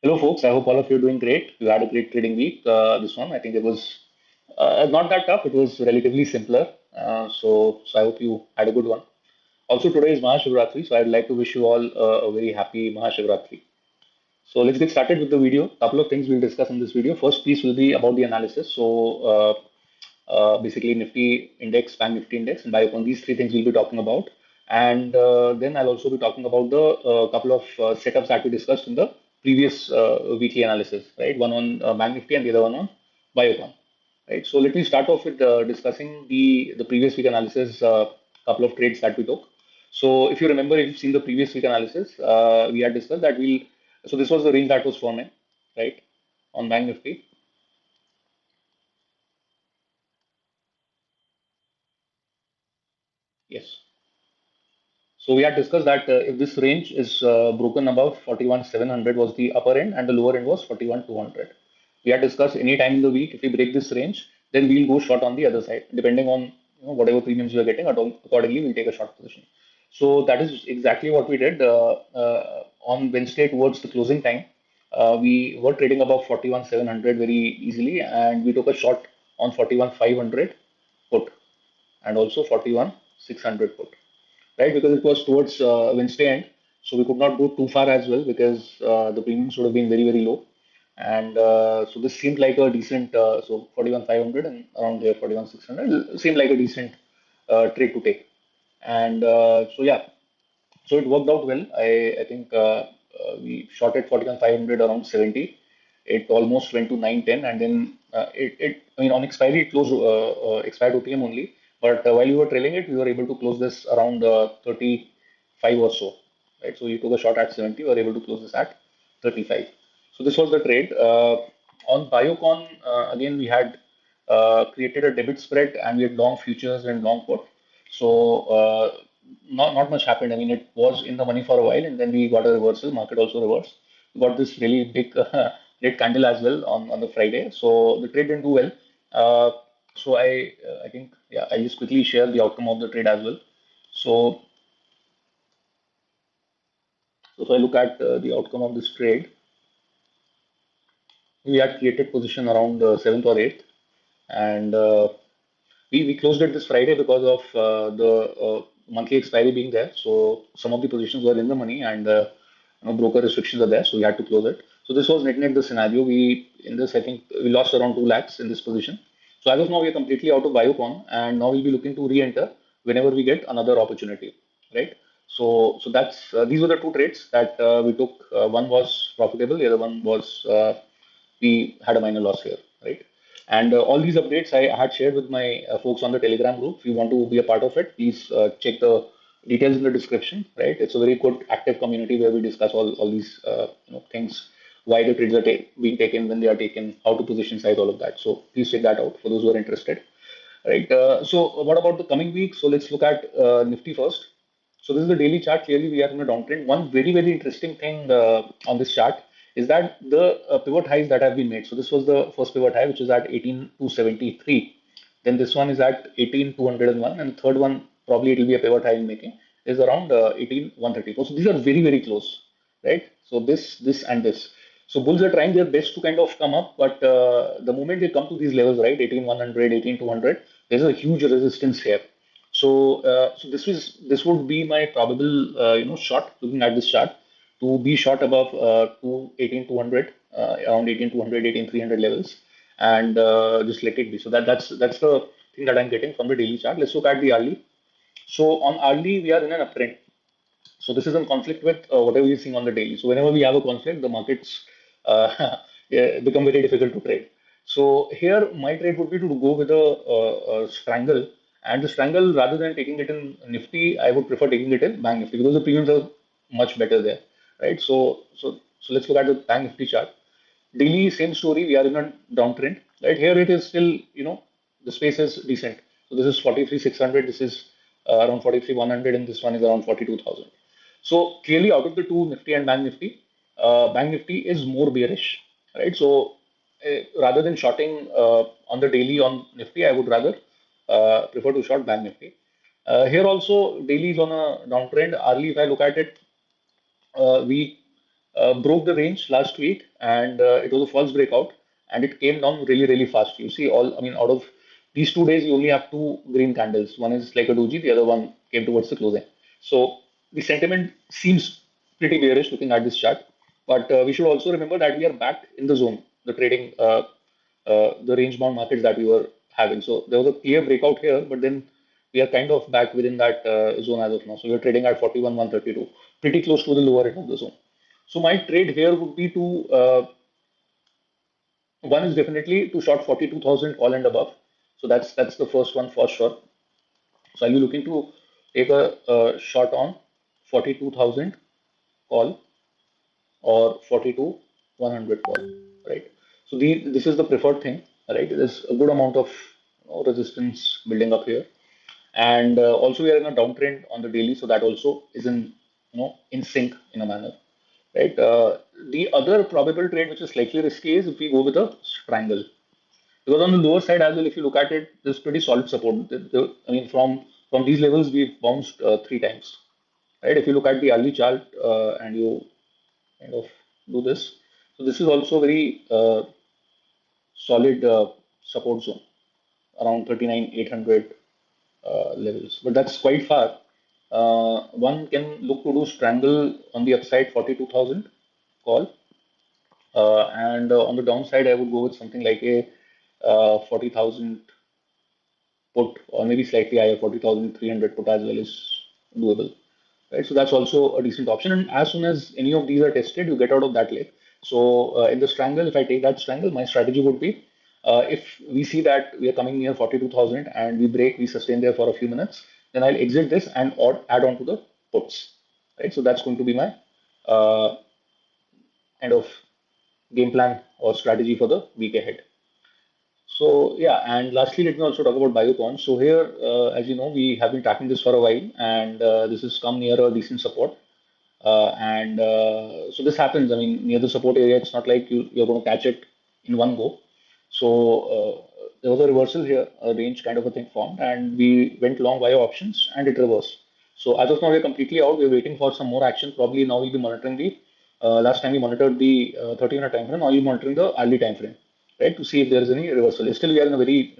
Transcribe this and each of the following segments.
Hello, folks. I hope all of you are doing great. You had a great trading week. This one, I think it was not that tough. It was relatively simpler. So I hope you had a good one. Also, today is Mahashivratri, so I'd like to wish you all a very happy Mahashivratri. So let's get started with the video. Couple of things we'll discuss in this video. First piece will be about the analysis. Basically, Nifty index, Bank Nifty index, and BIOCON. These three things we'll be talking about. And then I'll also be talking about the couple of setups that we discussed in the previous weekly analysis, right? One on Bank Nifty and the other one on BIOCON, right? So let me start off with discussing the previous week analysis, couple of trades that we took. So if you remember, if you've seen the previous week analysis, we had discussed that we'll. So this was the range that was forming, right, on Bank Nifty. Yes. So we had discussed that if this range is broken above 41,700 was the upper end and the lower end was 41,200. We had discussed any time in the week if we break this range, then we'll go short on the other side, depending on whatever premiums we are getting. Accordingly, we'll take a short position. So that is exactly what we did on Wednesday towards the closing time. We were trading above 41,700 very easily, and we took a short on 41,500 put and also 41,600 put, right? Because it was towards Wednesday end, so we could not go too far as well because the premiums would have been very, very low. And so this seemed like a decent, so 41,500 and around there 41,600 seemed like a decent trade to take. And yeah, so it worked out well. I think we shot at 41,500 around 70. It almost went to 910, and then I mean, on expiry, it closed expired OTM only. But while we were trailing it, we were able to close this around 35 or so, right? So you took a shot at 70, we were able to close this at 35. So this was the trade. On Biocon, again, we had created a debit spread and we had long futures and long put. So not much happened. I mean, it was in the money for a while, and then we got a reversal. Market also reversed. We got this really big red candle as well on the Friday. So the trade didn't do well. I think yeah, I just quickly share the outcome of the trade as well. So so if I look at the outcome of this trade, we had created position around 7th or 8th, and we closed it this Friday because of the monthly expiry being there. So some of the positions were in the money, and broker restrictions are there, so we had to close it. So this was net the scenario. We in this I think we lost around 2 lakhs in this position. So as of now we are completely out of Biocon, and now we'll be looking to re-enter whenever we get another opportunity, right? So that's these were the two trades that we took. One was profitable, the other one was we had a minor loss here, right? And all these updates I had shared with my folks on the Telegram group. If you want to be a part of it, please check the details in the description, right? It's a very good active community where we discuss all these things, why the trades are being taken, when they are taken, how to position size, all of that. So please check that out for those who are interested, right? So what about the coming week? So let's look at Nifty first. So this is the daily chart. Clearly, we are in a downtrend. One very, very interesting thing on this chart is that the pivot highs that have been made. So this was the first pivot high, which is at 18,273. Then this one is at 18,201, and the third one probably it will be a pivot high in making is around 18,134. So these are very, very close, right? So this, and this. So bulls are trying their best to kind of come up, but the moment they come to these levels, right, 18,100, 18,200, there's a huge resistance here. So this would be my probable shot looking at this chart to be shot above to 18,200 around 18,200 18,300 levels, and just let it be. So that's the thing that I'm getting from the daily chart. Let's look at the hourly. So on hourly we are in an uptrend. So this is in conflict with whatever we're seeing on the daily. So whenever we have a conflict, the markets yeah, become very difficult to trade. So here my trade would be to go with a strangle, and the strangle rather than taking it in Nifty, I would prefer taking it in Bank Nifty because the premiums are much better there, right? So let's look at the Bank Nifty chart. Daily, same story. We are in a downtrend, right? Here it is still, the space is decent. So this is 43,600. This is around 43,100, and this one is around 42,000. So clearly, out of the two, Nifty and Bank Nifty is more bearish, right? So rather than shorting on the daily on Nifty, I would rather prefer to short Bank Nifty. Here also, daily is on a downtrend. Early, if I look at it, we broke the range last week, and it was a false breakout, and it came down really, really fast. You see, I mean, out of these 2 days, you only have two green candles. One is like a doji, the other one came towards the closing. So the sentiment seems pretty bearish looking at this chart, but we should also remember that we are back in the zone, the trading, the range bound markets that we were having. So there was a clear breakout here, but then we are kind of back within that zone as of now. So we're trading at 41,132, pretty close to the lower end of the zone. So my trade here would be to one is definitely to short 42,000 call and above. So that's the first one for sure. So I'll be looking to take a short on 42,000 call or 42,100 call, right? So this is the preferred thing, right? There's a good amount of resistance building up here, and also we are in a downtrend on the daily, so that also is in sync in a manner, right? The other probable trade which is slightly risky is if we go with a triangle, because on the lower side as well, if you look at it, there's pretty solid support. I mean, from these levels, we've bounced 3 times, right? If you look at the early chart and you kind of do this, so this is also very solid support zone around 39,800 levels, but that's quite far. One can look to do strangle on the upside 42,000 call, and on the downside, I would go with something like a 40,000 put, or maybe slightly higher, 40,300 put as well is doable, right? So that's also a decent option. And as soon as any of these are tested, you get out of that leg. So in the strangle, if I take that strangle, my strategy would be if we see that we are coming near 42,000 and we break, we sustain there for a few minutes, then I'll exit this and or add on to the puts, right? So that's going to be my uh, kind of game plan or strategy for the week ahead. So yeah, and lastly, let me also talk about BIOCON. So here, as you know, we have been tracking this for a while, and this has come near a decent support. And so this happens. I mean, near the support area, it's not like you're going to catch it in one go. So there was a reversal here, a range kind of a thing formed, and we went long via options, and it reversed. So as of now, we're completely out. We're waiting for some more action. Probably now we'll be monitoring the. Last time we monitored the 30-minute time frame. Now we're monitoring the early time frame, right, to see if there is any reversal. Still, we are in a very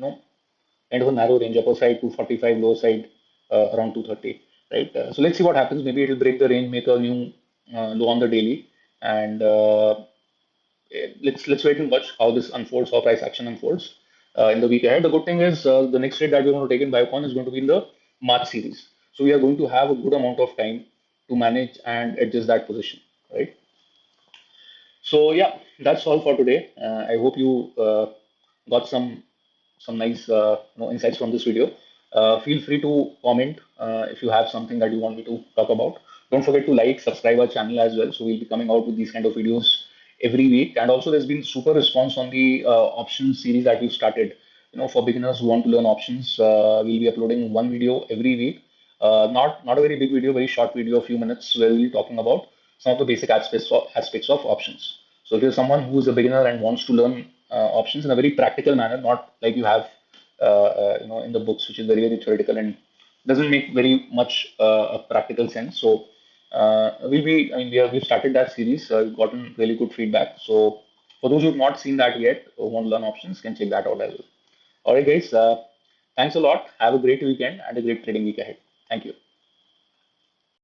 kind of a narrow range, upper side 245, lower side around 230, right? So let's see what happens. Maybe it will break the range, make a new low on the daily, and let's wait and watch how this unfolds, how price action unfolds in the week ahead. The good thing is the next trade that we're going to take in Biocon is going to be in the March series, so we are going to have a good amount of time to manage and adjust that position, right? So yeah, that's all for today. I hope you got some nice insights from this video. Feel free to comment if you have something that you want me to talk about. Don't forget to like, subscribe our channel as well. So we'll be coming out with these kind of videos every week. And also, there's been super response on the options series that we've started. For beginners who want to learn options, we'll be uploading one video every week. Not a very big video, very short video, a few minutes, where we'll be talking about some of the basic aspects of options. So if you're someone who is a beginner and wants to learn options in a very practical manner, not like you have in the books, which is very very theoretical and doesn't make very much a practical sense. So I mean, we've started that series. We've gotten really good feedback. So for those who've not seen that yet, who want to learn options, can check that out as well. All right, guys. Thanks a lot. Have a great weekend and a great trading week ahead. Thank you.